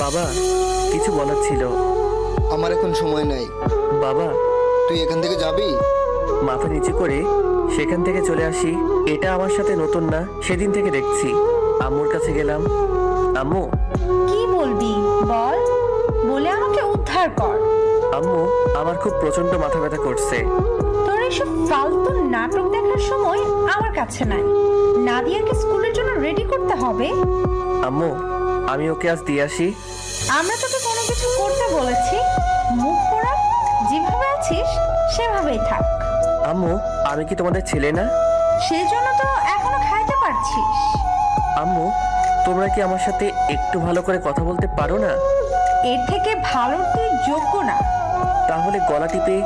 বাবা, কিছু বলার ছিল। আমার এখন সময় নাই। বাবা, তুই এখান থেকে যাবি? মাথা নিচু করে সেখান থেকে চলে আসি। এটা আমার সাথে নতুন না, সেদিন থেকে দেখছি। আম্মুর কাছে গেলাম। আম্মু। কি বলবি বল, বলে আমাকে উদ্ধার কর। আম্মু, আমার খুব প্রচন্ড মাথা ব্যথা করছে। তোর এসব ফালতু নাটক দেখার সময় আমার কাছে নাই। নাদিয়াকে স্কুলের জন্য রেডি করতে হবে। আম্মু, আমি ওকে আজ দিয়ে আসি। আমরা তোকে কোনো কিছু করতে বলেছি? মুখ পোড়া, যেভাবে আছিস সেভাবেই থাক। আম্মু, আমি কি তোমাদের ছেলে না? সেই জন্য তো এখনো খাইতে পারছিস। আম্মু, তোমরা কি আমার সাথে একটু ভালো করে কথা বলতে পারো না? এর থেকে ভালো তুই যোগ্য না। তাহলে গলা টিপে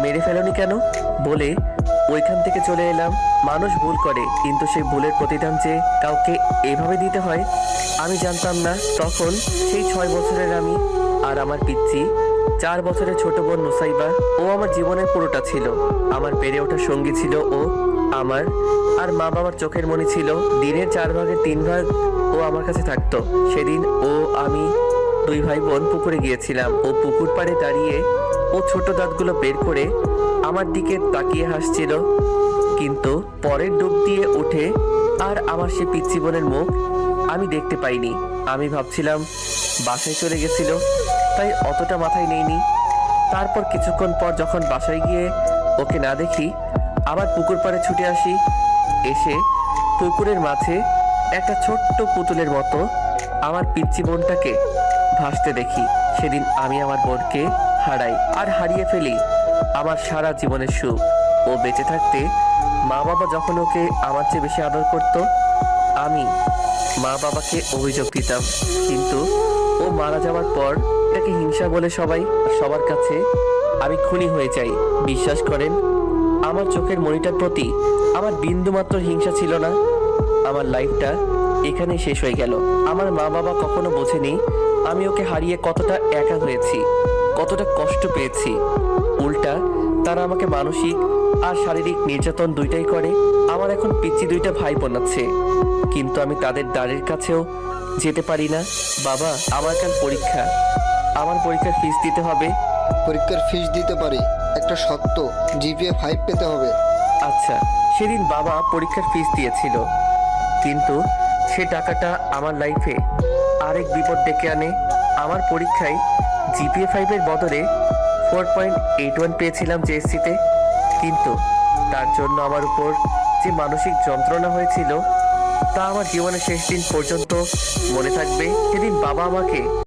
মেরে ফেলোনি কেন বলে ওইখান থেকে চলে এলাম। মানুষ ভুল করে, কিন্তু সেই ভুলের প্রতিদান যে কাউকে এভাবে দিতে হয় আমি জানতাম না তখন। সেই 6 বছরের আমি আর আমার পিচ্চি 4 বছরের ছোট বোন নুসাইবা, ও আমার জীবনের পুরোটা ছিল। আমার বেড়ে ওঠার সঙ্গী ছিল ও। আমার আর মা বাবার চোখের মণি ছিল। দিনের 4 ভাগের 3 ভাগ ও আমার কাছে থাকতো। সেদিন ও আমি 2 ভাই বোন পুকুরে গিয়েছিলাম। ও পুকুর পাড়ে দাঁড়িয়ে ও ছোট দাঁতগুলো বের করে আমার দিকে তাকিয়ে হাসছিল, কিন্তু পরের ডুব দিয়ে ওঠে আর আমার সে পিচ্চি বোনের মুখ আমি দেখতে পাইনি। আমি ভাবছিলাম বাসায় চলে গেছিল, তাই অতটা মাথায় নেইনি। তারপর কিছুক্ষণ পর যখন বাসায় গিয়ে ওকে না দেখি, আবার পুকুর পাড়ে ছুটে আসি। এসে পুকুরের মাঝে একটা ছোট্ট পুতুলের মতো আমার পিচ্চি বোনটাকে ভাসতে দেখি। সেদিন আমি আমার বোনকে হারাই আর হারিয়ে ফেলি আমার সারা জীবনের সুখ। ও বেঁচে থাকতে মা বাবা যখন ওকে আমার চেয়ে বেশি আদর করত, আমি মা বাবাকে অভিযোগ দিতাম। কিন্তু ও মারা যাওয়ার পর এটাকে হিংসা বলে সবার কাছে আমি খুনি হয়ে যাই। বিশ্বাস করেন, আমার চোখের মণিটার প্রতি আমার বিন্দুমাত্র হিংসা ছিল না। আমার লাইফটা এখানেই শেষ হয়ে গেল। আমার মা বাবা কখনো বোঝেনি আমি ওকে হারিয়ে কতটা একা হয়েছি, কতটা কষ্ট পেয়েছি। উল্টা তারা আমাকে মানসিক আর শারীরিক নির্যাতন দুইটাই করে। আমার এখন পিচ্চি 2টা ভাই বোন আছে, কিন্তু আমি তাদের দ্বারের কাছেও যেতে পারি না। বাবা, আমার কাল পরীক্ষা, আমার পরীক্ষার ফিস দিতে হবে। পরীক্ষার ফিস দিতে পারি, একটা শর্ত, জিপিএ 5 পেতে হবে। আচ্ছা। সেদিন বাবা পরীক্ষার ফিস দিয়েছিল, কিন্তু সে টাকাটা আমার লাইফে আরেক বিপদ ডেকে আনে। আমার পরীক্ষায় জিপিএ 5-এর বদলে 4.81 পেয়েছিলাম জেএসসিতে, কিন্তু তার জন্য আমার উপর যে মানসিক যন্ত্রণা হয়েছিল তা আমার জীবনের শেষ দিন পর্যন্ত মনে থাকবে। সেদিন বাবা আমাকে